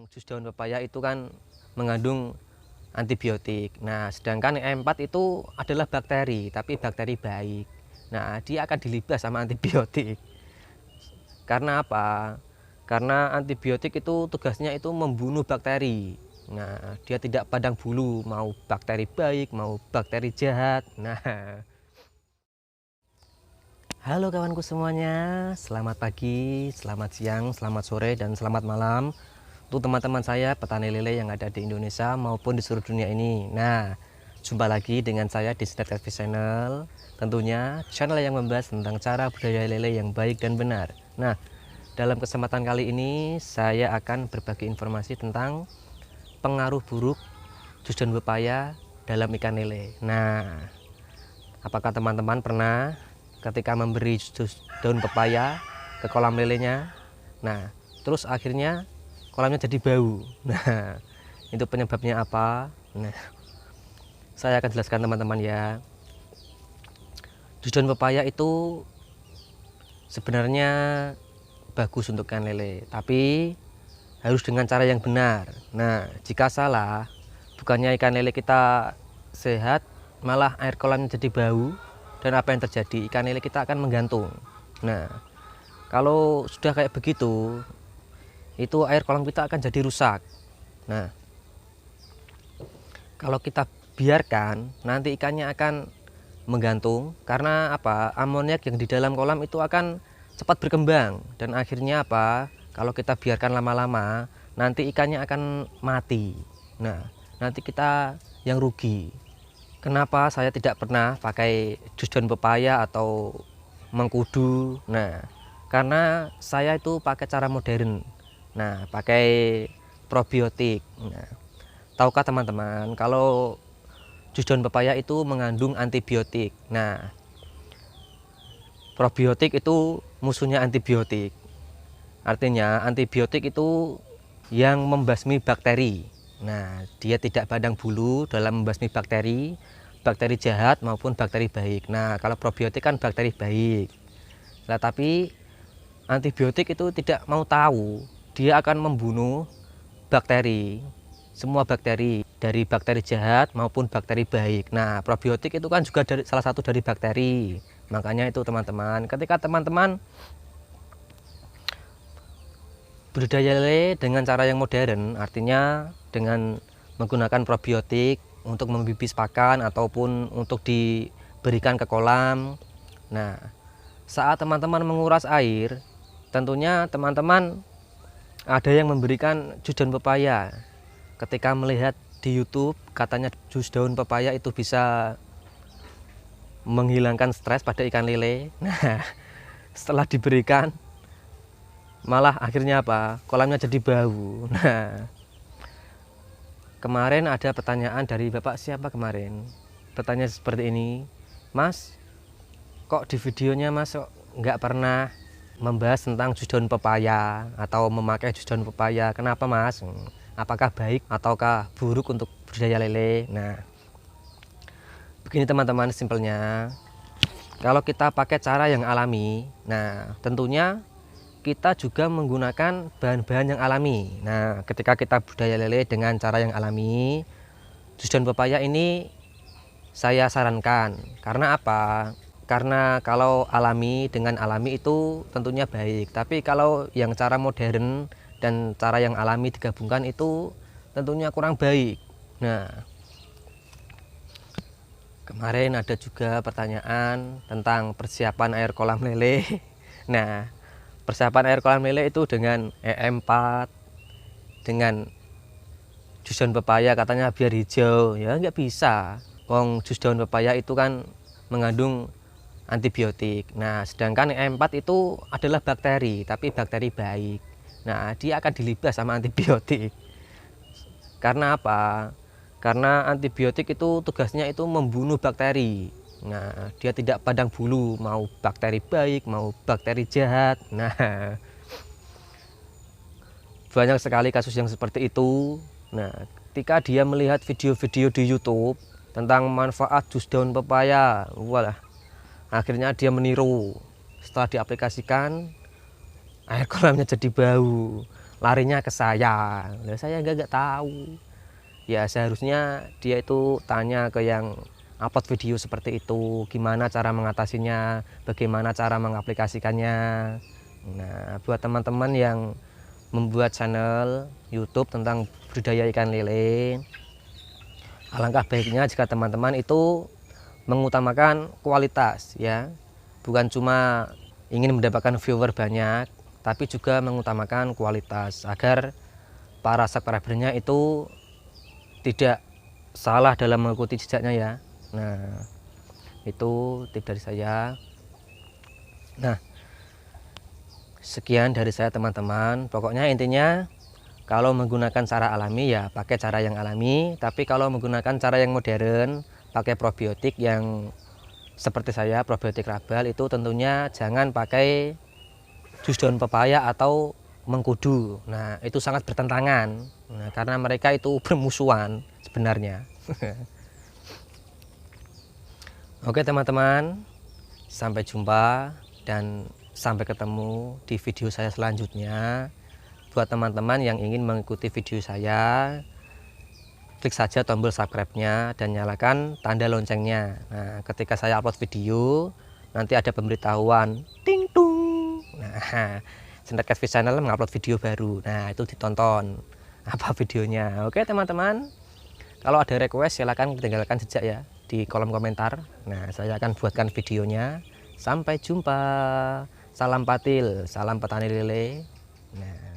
Jus daun pepaya itu kan mengandung antibiotik. Nah, sedangkan E4 itu adalah bakteri, tapi bakteri baik. Nah, dia akan dilibas sama antibiotik. Karena apa? Karena antibiotik itu tugasnya itu membunuh bakteri. Nah, dia tidak pandang bulu, mau bakteri baik, mau bakteri jahat. Nah, halo kawanku semuanya, selamat pagi, selamat siang, selamat sore, dan selamat malam untuk teman-teman saya petani lele yang ada di Indonesia maupun di seluruh dunia ini. Nah, jumpa lagi dengan saya di Sidat TV Channel, tentunya channel yang membahas tentang cara budidaya lele yang baik dan benar. Nah, dalam kesempatan kali ini saya akan berbagi informasi tentang pengaruh buruk jus daun pepaya dalam ikan lele. Nah, apakah teman-teman pernah ketika memberi jus daun pepaya ke kolam lelenya, nah terus akhirnya kolamnya jadi bau? Nah, itu penyebabnya apa? Nah, saya akan jelaskan teman-teman ya. Jus daun pepaya itu sebenarnya bagus untuk ikan lele, tapi harus dengan cara yang benar. Nah, jika salah, bukannya ikan lele kita sehat, malah air kolamnya jadi bau, dan apa yang terjadi? Ikan lele kita akan menggantung. Nah, kalau sudah kayak begitu, itu air kolam kita akan jadi rusak. Nah, kalau kita biarkan, nanti ikannya akan menggantung. Karena apa? Amoniak yang di dalam kolam itu akan cepat berkembang, dan akhirnya apa? Kalau kita biarkan lama-lama, nanti ikannya akan mati. Nah, nanti kita yang rugi. Kenapa saya tidak pernah pakai jus daun pepaya atau mengkudu? Nah, karena saya itu pakai cara modern. Nah, pakai probiotik. Nah, tahukah teman-teman kalau jus daun pepaya itu mengandung antibiotik? Nah, probiotik itu musuhnya antibiotik. Artinya antibiotik itu yang membasmi bakteri. Nah, dia tidak pandang bulu dalam membasmi bakteri, bakteri jahat maupun bakteri baik. Nah, kalau probiotik kan bakteri baik. Nah, tapi antibiotik itu tidak mau tahu, dia akan membunuh bakteri, semua bakteri, dari bakteri jahat maupun bakteri baik. Nah, probiotik itu kan juga dari salah satu dari bakteri. Makanya itu teman-teman, ketika teman-teman budidaya lele dengan cara yang modern, artinya dengan menggunakan probiotik untuk membibis pakan ataupun untuk diberikan ke kolam. Nah, saat teman-teman menguras air, tentunya teman-teman ada yang memberikan jus daun pepaya. Ketika melihat di YouTube, katanya jus daun pepaya itu bisa menghilangkan stres pada ikan lele. Nah, setelah diberikan, malah akhirnya apa? Kolamnya jadi bau. Nah, kemarin ada pertanyaan dari Bapak siapa kemarin? Bertanya seperti ini, Mas, kok di videonya Mas kok nggak pernah membahas tentang jus daun pepaya atau memakai jus daun pepaya? Kenapa Mas? Apakah baik ataukah buruk untuk budidaya lele? Nah, begini teman-teman, simpelnya, kalau kita pakai cara yang alami, nah tentunya kita juga menggunakan bahan-bahan yang alami. Nah, ketika kita budidaya lele dengan cara yang alami, jus daun pepaya ini saya sarankan. Karena apa? Karena kalau alami dengan alami itu tentunya baik. Tapi kalau yang cara modern dan cara yang alami digabungkan itu tentunya kurang baik. Nah, kemarin ada juga pertanyaan tentang persiapan air kolam lele. Nah, persiapan air kolam lele itu dengan E4, dengan jus daun pepaya katanya biar hijau. Ya nggak bisa. Wong jus daun pepaya itu kan mengandung antibiotik. Nah, sedangkan E4 itu adalah bakteri, tapi bakteri baik. Nah, dia akan dilibas sama antibiotik. Karena apa? Karena antibiotik itu tugasnya itu membunuh bakteri. Nah, dia tidak pandang bulu, mau bakteri baik, mau bakteri jahat. Nah, banyak sekali kasus yang seperti itu. Nah, ketika dia melihat video-video di YouTube tentang manfaat jus daun pepaya, walah, akhirnya dia meniru. Setelah diaplikasikan, air kolamnya jadi bau. larinya ke saya. Lah saya nggak tahu. Ya seharusnya dia itu tanya ke yang upload video seperti itu, gimana cara mengatasinya, bagaimana cara mengaplikasikannya. Nah, buat teman-teman yang membuat channel YouTube tentang budidaya ikan lele, alangkah baiknya jika teman-teman itu mengutamakan kualitas ya, bukan cuma ingin mendapatkan viewer banyak, tapi juga mengutamakan kualitas agar para subscribernya itu tidak salah dalam mengikuti jejaknya ya. Nah, itu tips dari saya. Nah, sekian dari saya teman-teman. Pokoknya intinya kalau menggunakan cara alami ya pakai cara yang alami, tapi kalau menggunakan cara yang modern pakai probiotik yang seperti saya, probiotik Rabal, itu tentunya jangan pakai jus daun pepaya atau mengkudu. Nah, itu sangat bertentangan. Nah, karena mereka itu bermusuhan sebenarnya. Oke teman-teman, sampai jumpa dan sampai ketemu di video saya selanjutnya. Buat teman-teman yang ingin mengikuti video saya, klik saja tombol subscribe-nya dan nyalakan tanda loncengnya. Nah, ketika saya upload video, nanti ada pemberitahuan ting tung. Nah, Center Catfish Channel mengupload video baru. Nah, itu ditonton apa videonya. Oke teman-teman, kalau ada request silahkan tinggalkan jejak ya di kolom komentar. Nah, saya akan buatkan videonya. Sampai jumpa. Salam patil, salam petani lele. Nah.